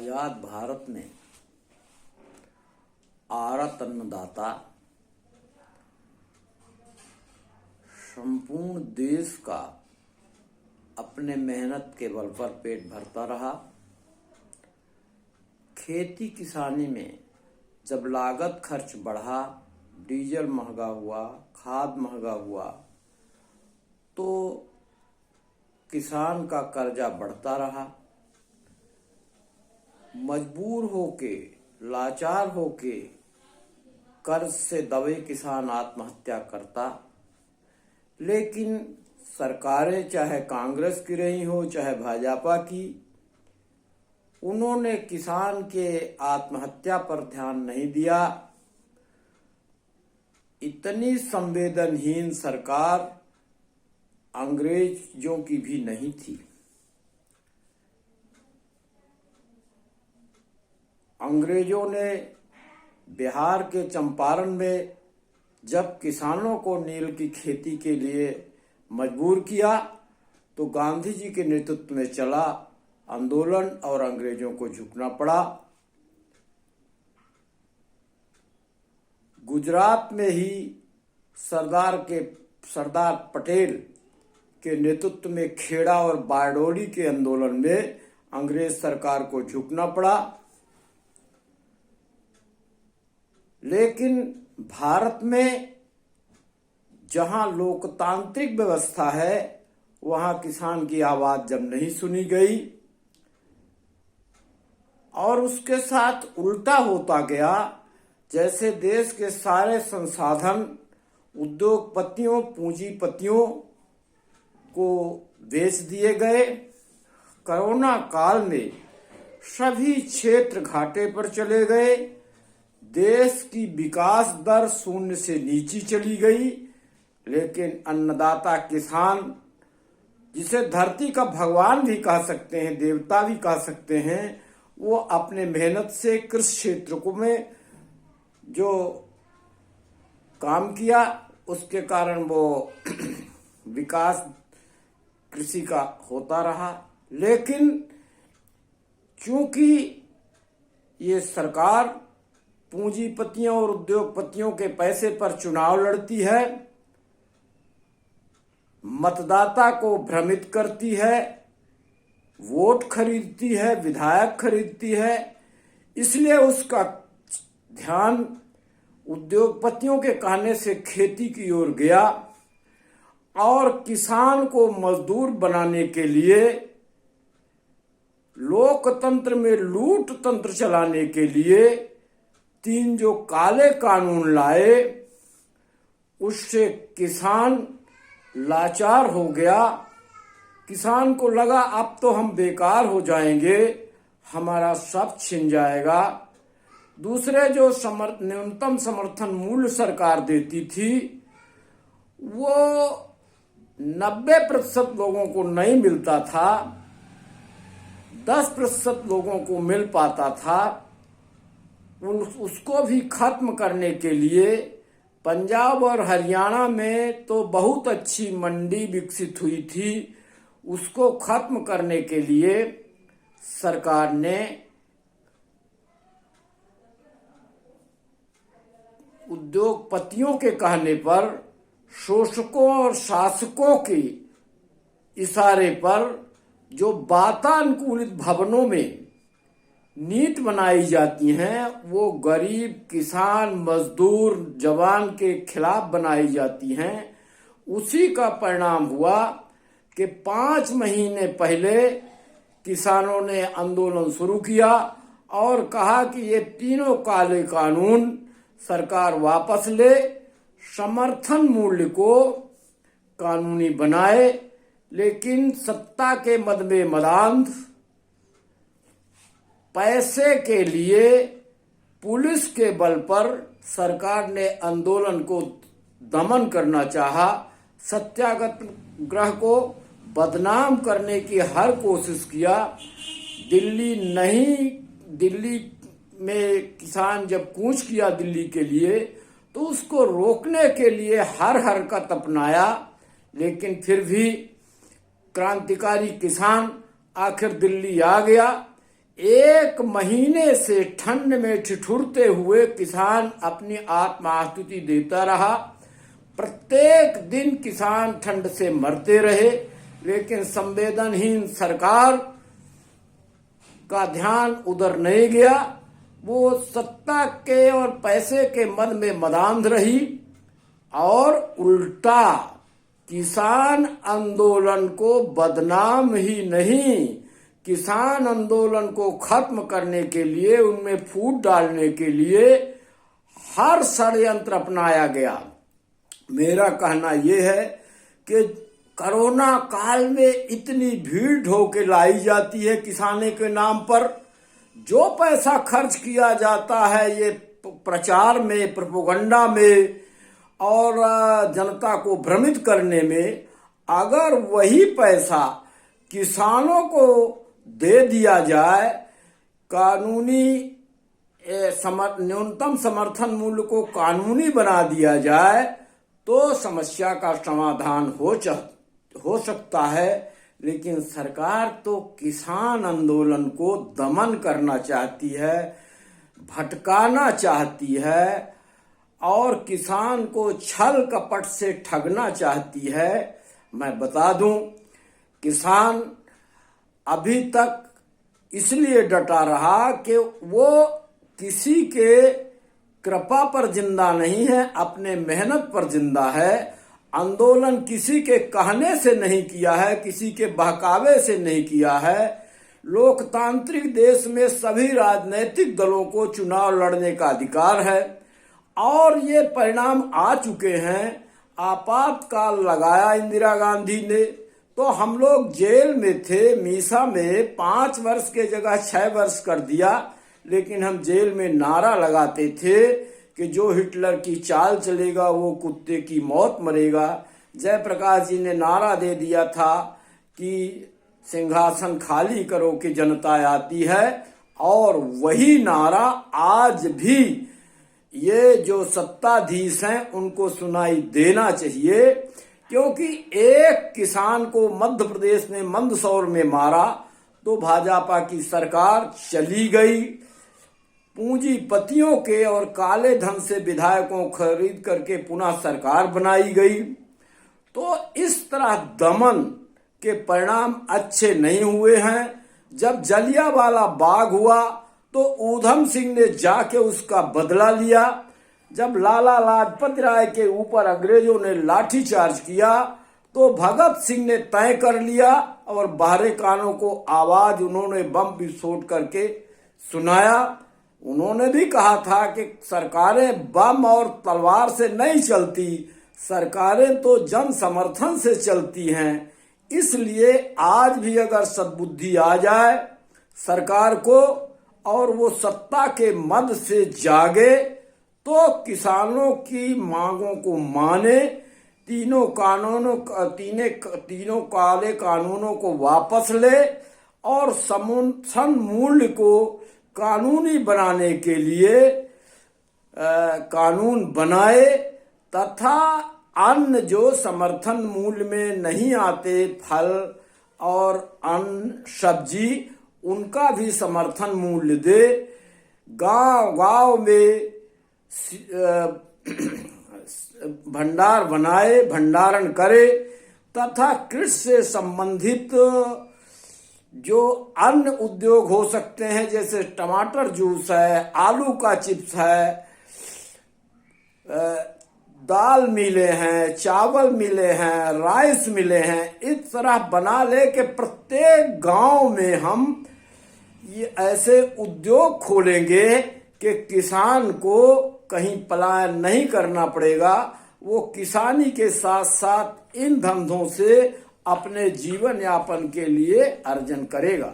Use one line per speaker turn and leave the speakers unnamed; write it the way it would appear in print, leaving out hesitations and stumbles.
आजाद भारत में आरत अन्नदाता संपूर्ण देश का अपने मेहनत के बल पर पेट भरता रहा। खेती किसानी में जब लागत खर्च बढ़ा, डीजल महंगा हुआ, खाद महंगा हुआ, तो किसान का कर्जा बढ़ता रहा। मजबूर होके, लाचार होके कर्ज से दबे किसान आत्महत्या करता। लेकिन सरकारें चाहे कांग्रेस की रही हो चाहे भाजपा की, उन्होंने किसान के आत्महत्या पर ध्यान नहीं दिया। इतनी संवेदनहीन सरकार अंग्रेजों की भी नहीं थी। अंग्रेजों ने बिहार के चंपारण में जब किसानों को नील की खेती के लिए मजबूर किया, तो गांधी जी के नेतृत्व में चला आंदोलन और अंग्रेजों को झुकना पड़ा। गुजरात में ही सरदार पटेल के नेतृत्व में खेड़ा और बारडोली के आंदोलन में अंग्रेज सरकार को झुकना पड़ा। लेकिन भारत में जहां लोकतांत्रिक व्यवस्था है, वहां किसान की आवाज जब नहीं सुनी गई और उसके साथ उल्टा होता गया, जैसे देश के सारे संसाधन उद्योगपतियों, पूंजीपतियों को बेच दिए गए। कोरोना काल में सभी क्षेत्र घाटे पर चले गए। देश की विकास दर शून्य से नीचे चली गई। लेकिन अन्नदाता किसान, जिसे धरती का भगवान भी कह सकते हैं, देवता भी कह सकते हैं, वो अपने मेहनत से कृषि क्षेत्र में जो काम किया, उसके कारण वो विकास कृषि का होता रहा। लेकिन चूंकि ये सरकार पूंजीपतियों और उद्योगपतियों के पैसे पर चुनाव लड़ती है, मतदाता को भ्रमित करती है, वोट खरीदती है, विधायक खरीदती है, इसलिए उसका ध्यान उद्योगपतियों के कहने से खेती की ओर गया और किसान को मजदूर बनाने के लिए, लोकतंत्र में लूट तंत्र चलाने के लिए 3 जो काले कानून लाए, उससे किसान लाचार हो गया। किसान को लगा अब तो हम बेकार हो जाएंगे, हमारा सब छिन जाएगा। दूसरे जो न्यूनतम समर्थन मूल्य सरकार देती थी, वो 90% लोगों को नहीं मिलता था, 10% लोगों को मिल पाता था। उसको भी खत्म करने के लिए पंजाब और हरियाणा में तो बहुत अच्छी मंडी विकसित हुई थी। उसको खत्म करने के लिए सरकार ने उद्योगपतियों के कहने पर, शोषकों और शासकों के इशारे पर जो वातानुकूलित भवनों में नीति बनाई जाती हैं, वो गरीब किसान, मजदूर, जवान के खिलाफ बनाई जाती हैं। उसी का परिणाम हुआ कि 5 महीने पहले किसानों ने आंदोलन शुरू किया और कहा कि ये तीनों काले कानून सरकार वापस ले, समर्थन मूल्य को कानूनी बनाए। लेकिन सत्ता के मद में मदांध, पैसे के लिए पुलिस के बल पर सरकार ने आंदोलन को दमन करना चाहा। सत्याग्रह को बदनाम करने की हर कोशिश किया। दिल्ली में किसान जब कूच किया दिल्ली के लिए, तो उसको रोकने के लिए हर हरकत अपनाया। लेकिन फिर भी क्रांतिकारी किसान आखिर दिल्ली आ गया। 1 महीने से ठंड में ठिठुरते हुए किसान अपनी आत्माहुति देता रहा। प्रत्येक दिन किसान ठंड से मरते रहे, लेकिन संवेदनहीन सरकार का ध्यान उधर नहीं गया। वो सत्ता के और पैसे के मद में मदांध रही और उल्टा किसान आंदोलन को बदनाम ही नहीं, किसान आंदोलन को खत्म करने के लिए, उनमें फूट डालने के लिए हर षड्यंत्र अपनाया गया। मेरा कहना यह है कि कोरोना काल में इतनी भीड़ ढोके लाई जाती है किसानों के नाम पर, जो पैसा खर्च किया जाता है ये प्रचार में, प्रोपेगेंडा में और जनता को भ्रमित करने में, अगर वही पैसा किसानों को दे दिया जाए, कानूनी न्यूनतम समर्थन मूल्य को कानूनी बना दिया जाए, तो समस्या का समाधान हो सकता है। लेकिन सरकार तो किसान आंदोलन को दमन करना चाहती है, भटकाना चाहती है और किसान को छल कपट से ठगना चाहती है। मैं बता दूं, किसान अभी तक इसलिए डटा रहा कि वो किसी के कृपा पर जिंदा नहीं है, अपने मेहनत पर जिंदा है। आंदोलन किसी के कहने से नहीं किया है, किसी के बहकावे से नहीं किया है। लोकतांत्रिक देश में सभी राजनीतिक दलों को चुनाव लड़ने का अधिकार है और ये परिणाम आ चुके हैं। आपातकाल लगाया इंदिरा गांधी ने, तो हम लोग जेल में थे, मीसा में 5 वर्ष के जगह 6 वर्ष कर दिया। लेकिन हम जेल में नारा लगाते थे कि जो हिटलर की चाल चलेगा वो कुत्ते की मौत मरेगा। जयप्रकाश जी ने नारा दे दिया था कि सिंहासन खाली करो कि जनता आती है, और वही नारा आज भी ये जो सत्ताधीश हैं उनको सुनाई देना चाहिए। क्योंकि एक किसान को मध्य प्रदेश ने मंदसौर में मारा तो भाजपा की सरकार चली गई, पूंजीपतियों के और काले धन से विधायकों को खरीद करके पुनः सरकार बनाई गई। तो इस तरह दमन के परिणाम अच्छे नहीं हुए हैं। जब जलियांवाला बाग हुआ तो ऊधम सिंह ने जाके उसका बदला लिया। जब लाला लाजपत राय के ऊपर अंग्रेजों ने लाठीचार्ज किया तो भगत सिंह ने तय कर लिया और बहरे कानों को आवाज उन्होंने बम विस्फोट करके सुनाया। उन्होंने भी कहा था कि सरकारें बम और तलवार से नहीं चलती, सरकारें तो जन समर्थन से चलती हैं। इसलिए आज भी अगर सद्बुद्धि आ जाए सरकार को और वो सत्ता के मद से जागे तो किसानों की मांगों को माने, तीनों काले कानूनों को वापस ले और समर्थन मूल्य को कानूनी बनाने के लिए कानून बनाए तथा अन्य जो समर्थन मूल्य में नहीं आते, फल और अन्न सब्जी, उनका भी समर्थन मूल्य दे। गांव-गांव में भंडार बनाए, भंडारण करे तथा कृषि से संबंधित जो अन्य उद्योग हो सकते हैं, जैसे टमाटर जूस है, आलू का चिप्स है, दाल मिले हैं, चावल मिले हैं, राइस मिले हैं, इस तरह बना ले कि प्रत्येक गांव में हम ये ऐसे उद्योग खोलेंगे कि किसान को कहीं पलायन नहीं करना पड़ेगा। वो किसानी के साथ साथ इन धंधों से अपने जीवन यापन के लिए अर्जन करेगा।